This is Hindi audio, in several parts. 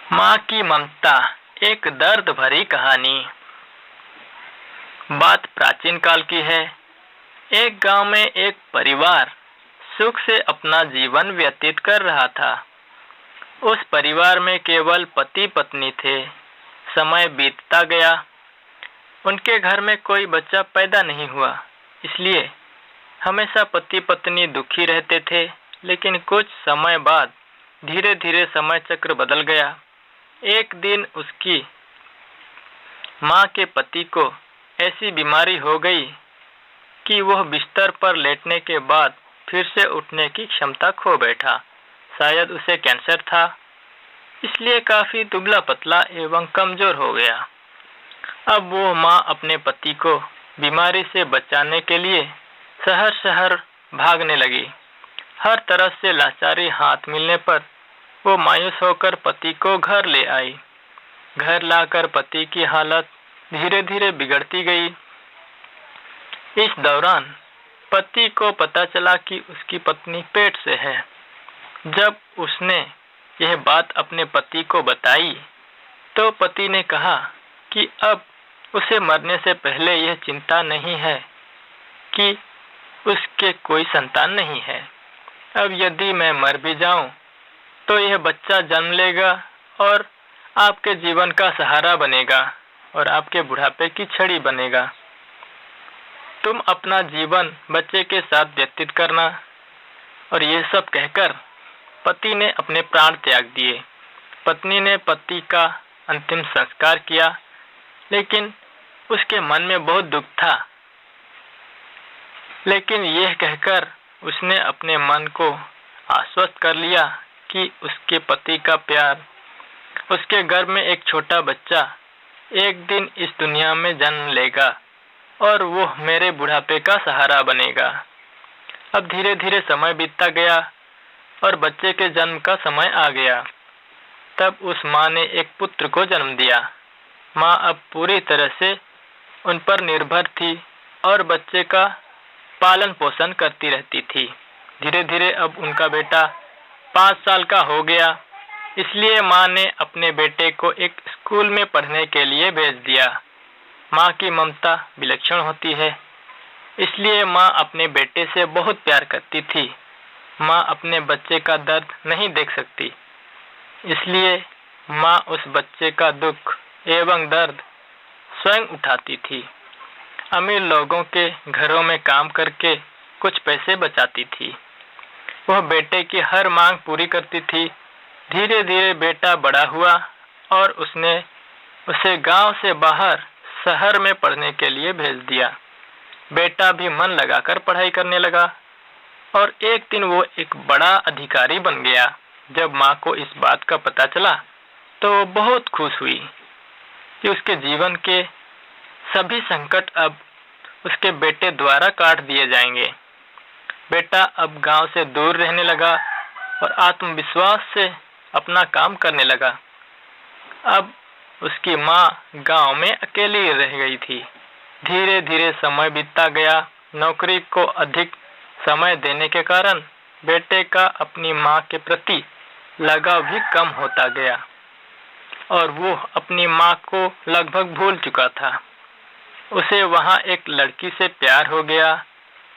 माँ की ममता, एक दर्द भरी कहानी। बात प्राचीन काल की है। एक गांव में एक परिवार सुख से अपना जीवन व्यतीत कर रहा था। उस परिवार में केवल पति पत्नी थे। समय बीतता गया, उनके घर में कोई बच्चा पैदा नहीं हुआ, इसलिए हमेशा पति पत्नी दुखी रहते थे। लेकिन कुछ समय बाद धीरे धीरे समय चक्र बदल गया। एक दिन उसकी माँ के पति को ऐसी बीमारी हो गई कि वह बिस्तर पर लेटने के बाद फिर से उठने की क्षमता खो बैठा। शायद उसे कैंसर था, इसलिए काफी दुबला पतला एवं कमजोर हो गया। अब वो माँ अपने पति को बीमारी से बचाने के लिए शहर शहर भागने लगी। हर तरह से लाचारी हाथ मिलने पर वो मायूस होकर पति को घर ले आई। घर लाकर पति की हालत धीरे धीरे बिगड़ती गई। इस दौरान पति को पता चला कि उसकी पत्नी पेट से है। जब उसने यह बात अपने पति को बताई तो पति ने कहा कि अब उसे मरने से पहले यह चिंता नहीं है कि उसके कोई संतान नहीं है। अब यदि मैं मर भी जाऊं तो यह बच्चा जन्म लेगा और आपके जीवन का सहारा बनेगा और आपके बुढ़ापे की छड़ी बनेगा। तुम अपना जीवन बच्चे के साथ व्यतीत करना। और ये सब कहकर पति ने अपने प्राण त्याग दिए। पत्नी ने पति का अंतिम संस्कार किया, लेकिन उसके मन में बहुत दुख था। लेकिन यह कहकर उसने अपने मन को आश्वस्त कर लिया कि उसके पति का प्यार, उसके गर्भ में एक छोटा बच्चा एक दिन इस दुनिया में जन्म लेगा और वो मेरे बुढ़ापे का सहारा बनेगा। अब धीरे धीरे समय बीतता गया और बच्चे के जन्म का समय आ गया। तब उस माँ ने एक पुत्र को जन्म दिया। माँ अब पूरी तरह से उन पर निर्भर थी और बच्चे का पालन पोषण करती रहती थी। धीरे धीरे अब उनका बेटा 5 साल का हो गया, इसलिए माँ ने अपने बेटे को एक स्कूल में पढ़ने के लिए भेज दिया। माँ की ममता विलक्षण होती है, इसलिए माँ अपने बेटे से बहुत प्यार करती थी। माँ अपने बच्चे का दर्द नहीं देख सकती, इसलिए माँ उस बच्चे का दुख एवं दर्द स्वयं उठाती थी। अमीर लोगों के घरों में काम करके कुछ पैसे बचाती थी। वह बेटे की हर मांग पूरी करती थी। धीरे धीरे बेटा बड़ा हुआ और उसने उसे गांव से बाहर शहर में पढ़ने के लिए भेज दिया। बेटा भी मन लगाकर पढ़ाई करने लगा और एक दिन वो एक बड़ा अधिकारी बन गया। जब माँ को इस बात का पता चला तो वो बहुत खुश हुई कि उसके जीवन के सभी संकट अब उसके बेटे द्वारा काट दिए जाएंगे। बेटा अब गांव से दूर रहने लगा और आत्मविश्वास से अपना काम करने लगा। अब उसकी माँ गांव में अकेली रह गई थी। धीरे धीरे समय बीतता गया। नौकरी को अधिक समय देने के कारण बेटे का अपनी माँ के प्रति लगाव भी कम होता गया और वो अपनी माँ को लगभग भूल चुका था। उसे वहाँ एक लड़की से प्यार हो गया।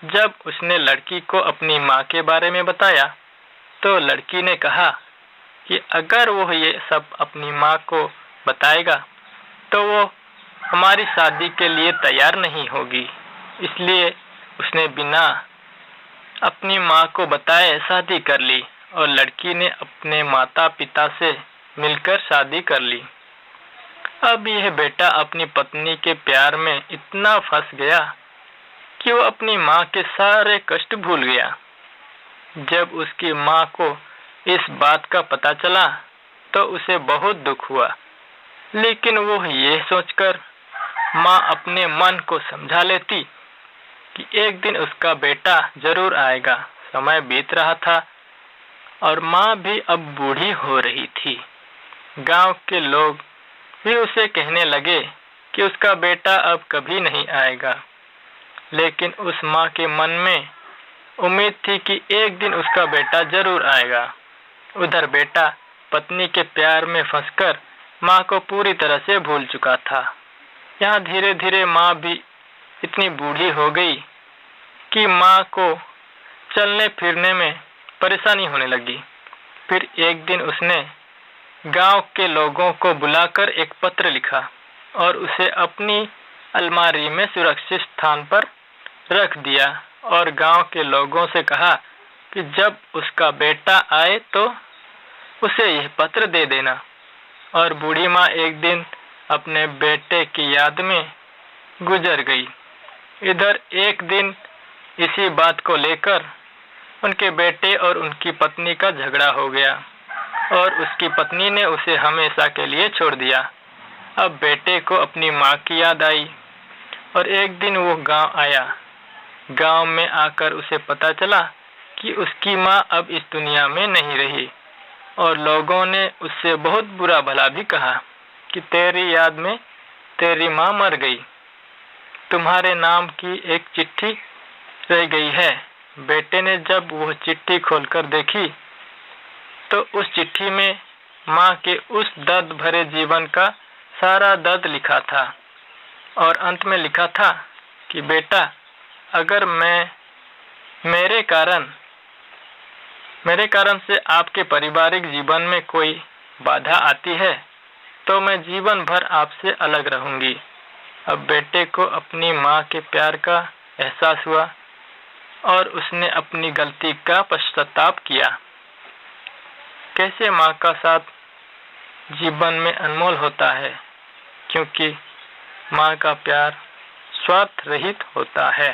जब उसने लड़की को अपनी माँ के बारे में बताया तो लड़की ने कहा कि अगर वो ये सब अपनी माँ को बताएगा तो वो हमारी शादी के लिए तैयार नहीं होगी। इसलिए उसने बिना अपनी माँ को बताए शादी कर ली और लड़की ने अपने माता पिता से मिलकर शादी कर ली। अब यह बेटा अपनी पत्नी के प्यार में इतना फंस गया कि वो अपनी माँ के सारे कष्ट भूल गया। जब उसकी माँ को इस बात का पता चला तो उसे बहुत दुख हुआ, लेकिन वो ये सोचकर माँ अपने मन को समझा लेती कि एक दिन उसका बेटा जरूर आएगा। समय बीत रहा था और माँ भी अब बूढ़ी हो रही थी। गांव के लोग भी उसे कहने लगे कि उसका बेटा अब कभी नहीं आएगा, लेकिन उस माँ के मन में उम्मीद थी कि एक दिन उसका बेटा जरूर आएगा। उधर बेटा पत्नी के प्यार में फंसकर माँ को पूरी तरह से भूल चुका था। यहाँ धीरे धीरे माँ भी इतनी बूढ़ी हो गई कि माँ को चलने फिरने में परेशानी होने लगी। फिर एक दिन उसने गांव के लोगों को बुलाकर एक पत्र लिखा और उसे अपनी अलमारी में सुरक्षित स्थान पर रख दिया और गांव के लोगों से कहा कि जब उसका बेटा आए तो उसे यह पत्र दे देना। और बूढ़ी माँ एक दिन अपने बेटे की याद में गुजर गई। इधर एक दिन इसी बात को लेकर उनके बेटे और उनकी पत्नी का झगड़ा हो गया और उसकी पत्नी ने उसे हमेशा के लिए छोड़ दिया। अब बेटे को अपनी माँ की याद आई और एक दिन वो गांव आया। गांव में आकर उसे पता चला कि उसकी माँ अब इस दुनिया में नहीं रही और लोगों ने उससे बहुत बुरा भला भी कहा कि तेरी याद में तेरी माँ मर गई, तुम्हारे नाम की एक चिट्ठी रह गई है। बेटे ने जब वह चिट्ठी खोलकर देखी तो उस चिट्ठी में माँ के उस दर्द भरे जीवन का सारा दर्द लिखा था और अंत में लिखा था कि बेटा, अगर मेरे कारण से आपके पारिवारिक जीवन में कोई बाधा आती है तो मैं जीवन भर आपसे अलग रहूंगी। अब बेटे को अपनी माँ के प्यार का एहसास हुआ और उसने अपनी गलती का पश्चाताप किया। कैसे माँ का साथ जीवन में अनमोल होता है, क्योंकि माँ का प्यार स्वार्थ रहित होता है।